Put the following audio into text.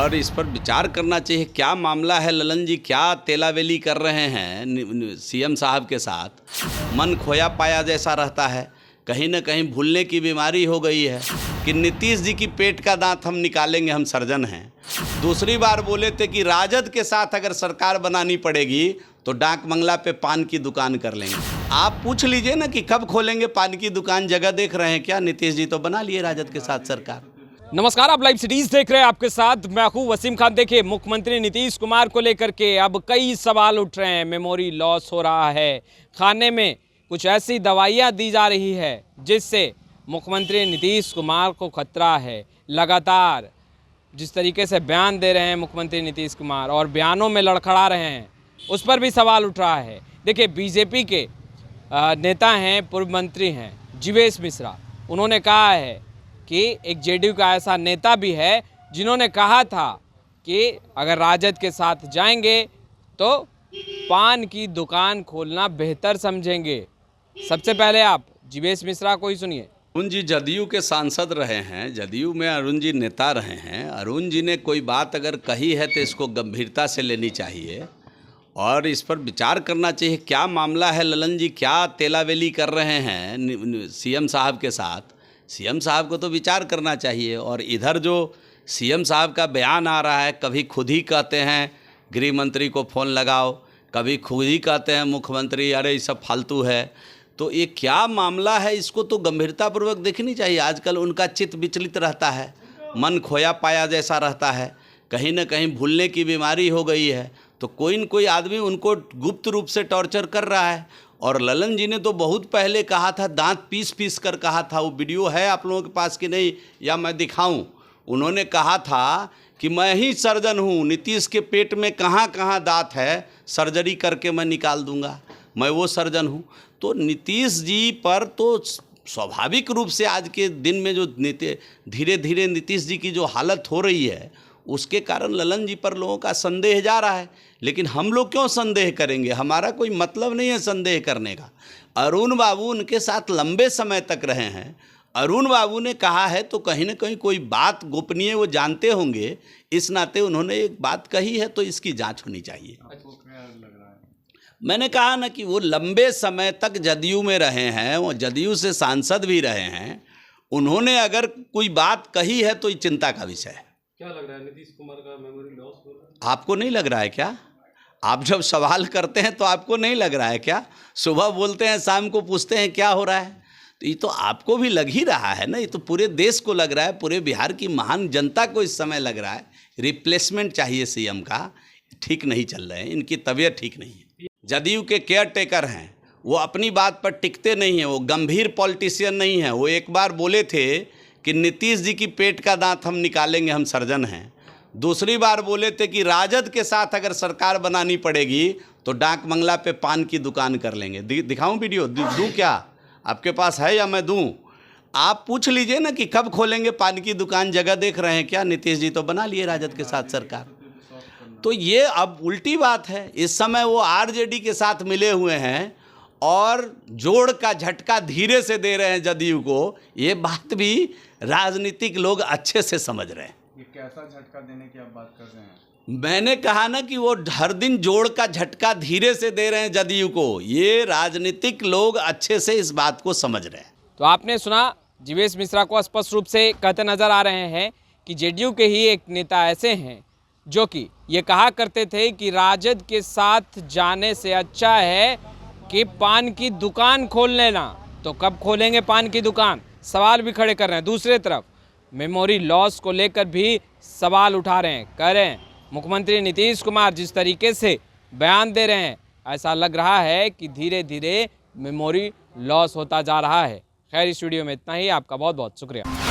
और इस पर विचार करना चाहिए। क्या मामला है ललन जी, क्या तेलावेली कर रहे हैं सीएम साहब के साथ? मन खोया पाया जैसा रहता है, कहीं ना कहीं भूलने की बीमारी हो गई है कि नीतीश जी की पेट का दांत हम निकालेंगे, हम सर्जन हैं। दूसरी बार बोले थे कि राजद के साथ अगर सरकार बनानी पड़ेगी तो डाक मंगला पे पान की दुकान कर लेंगे। आप पूछ लीजिए ना कि कब खोलेंगे पान की दुकान, जगह देख रहे हैं क्या? नीतीश जी तो बना लिए राजद के साथ सरकार। नमस्कार, आप लाइव सिटीज देख रहे हैं, आपके साथ मैं हूं वसीम खान। देखिए, मुख्यमंत्री नीतीश कुमार को लेकर के अब कई सवाल उठ रहे हैं। मेमोरी लॉस हो रहा है, खाने में कुछ ऐसी दवाइयां दी जा रही है जिससे मुख्यमंत्री नीतीश कुमार को खतरा है। लगातार जिस तरीके से बयान दे रहे हैं मुख्यमंत्री नीतीश कुमार और बयानों में लड़खड़ा रहे हैं, उस पर भी सवाल उठ रहा है। देखिए, बीजेपी के नेता हैं, पूर्व मंत्री हैं जीवेश मिश्रा, उन्होंने कहा है कि एक जेडीयू का ऐसा नेता भी है जिन्होंने कहा था कि अगर राजद के साथ जाएंगे तो पान की दुकान खोलना बेहतर समझेंगे। सबसे पहले आप जीवेश मिश्रा को ही सुनिए। अरुण जी जदयू के सांसद रहे हैं, जदयू में अरुण जी नेता रहे हैं। अरुण जी ने कोई बात अगर कही है तो इसको गंभीरता से लेनी चाहिए और इस पर विचार करना चाहिए। क्या मामला है ललन जी, क्या तेलावेली कर रहे हैं सीएम साहब के साथ? सीएम साहब को तो विचार करना चाहिए। और इधर जो सीएम साहब का बयान आ रहा है, कभी खुद ही कहते हैं गृह मंत्री को फ़ोन लगाओ, कभी खुद ही कहते हैं मुख्यमंत्री अरे ये सब फालतू है। तो ये क्या मामला है, इसको तो गंभीरतापूर्वक देखनी चाहिए। आजकल उनका चित्त विचलित रहता है, मन खोया पाया जैसा रहता है, कहीं ना कहीं भूलने की बीमारी हो गई है। तो कोई न कोई आदमी उनको गुप्त रूप से टॉर्चर कर रहा है। और ललन जी ने तो बहुत पहले कहा था, दांत पीस पीस कर कहा था। वो वीडियो है आप लोगों के पास कि नहीं, या मैं दिखाऊं? उन्होंने कहा था कि मैं ही सर्जन हूँ, नीतीश के पेट में कहाँ कहाँ दांत है सर्जरी करके मैं निकाल दूंगा, मैं वो सर्जन हूँ। तो नीतीश जी पर तो स्वाभाविक रूप से आज के दिन में जो धीरे धीरे नीतीश जी की जो हालत हो रही है, उसके कारण ललन जी पर लोगों का संदेह जा रहा है। लेकिन हम लोग क्यों संदेह करेंगे? हमारा कोई मतलब नहीं है संदेह करने का। अरुण बाबू उनके साथ लंबे समय तक रहे हैं। अरुण बाबू ने कहा है तो कहीं ना कहीं कोई बात गोपनीय वो जानते होंगे, इस नाते उन्होंने एक बात कही है तो इसकी जांच होनी चाहिए। मैंने कहा ना कि वो लंबे समय तक जदयू में रहे हैं, वो जदयू से सांसद भी रहे हैं। उन्होंने अगर कोई बात कही है तो ये चिंता का विषय है। क्या लग रहा है, नीतीश कुमार का मेमोरी लॉस हो रहा है? आपको नहीं लग रहा है क्या? आप जब सवाल करते हैं तो आपको नहीं लग रहा है क्या? सुबह बोलते हैं, शाम को पूछते हैं क्या हो रहा है, तो ये तो आपको भी लग ही रहा है ना। ये तो पूरे देश को लग रहा है, पूरे बिहार की महान जनता को इस समय लग रहा है। रिप्लेसमेंट चाहिए सीएम का, ठीक नहीं चल रहे हैं, इनकी तबीयत ठीक नहीं है। जदयू के केयर टेकर हैं, वो अपनी बात पर टिकते नहीं हैं, वो गंभीर पॉलिटिशियन नहीं है। वो एक बार बोले थे कि नीतीश जी की पेट का दांत हम निकालेंगे, हम सर्जन हैं। दूसरी बार बोले थे कि राजद के साथ अगर सरकार बनानी पड़ेगी तो डाक मंगला पे पान की दुकान कर लेंगे। दिखाऊं वीडियो? दूं क्या? आपके पास है या मैं दूं? आप पूछ लीजिए ना कि कब खोलेंगे पान की दुकान, जगह देख रहे हैं क्या? नीतीश जी तो बना लिए राजद के साथ सरकार। तो ये अब उल्टी बात है। इस समय वो आरजेडी के साथ मिले हुए हैं और जोड़ का झटका धीरे से दे रहे हैं जदयू को। ये बात भी राजनीतिक लोग अच्छे से समझ रहे हैं। ये कैसा झटका देने की आप बात कर रहे हैं? मैंने कहा ना कि वो हर दिन जोड़ का झटका धीरे से दे रहे हैं जदयू को। ये राजनीतिक लोग अच्छे से इस बात को समझ रहे हैं। तो आपने सुना, जीवेश मिश्रा को स्पष्ट रूप से कहते नजर आ रहे हैं कि जेडीयू के ही एक नेता ऐसे हैं जो कि ये कहा करते थे कि राजद के साथ जाने से अच्छा है कि पान की दुकान खोल लेना। तो कब खोलेंगे पान की दुकान, सवाल भी खड़े कर रहे हैं। दूसरी तरफ मेमोरी लॉस को लेकर भी सवाल उठा रहे हैं, कह रहे हैं मुख्यमंत्री नीतीश कुमार जिस तरीके से बयान दे रहे हैं, ऐसा लग रहा है कि धीरे धीरे मेमोरी लॉस होता जा रहा है। खैर, इस वीडियो में इतना ही। आपका बहुत बहुत शुक्रिया।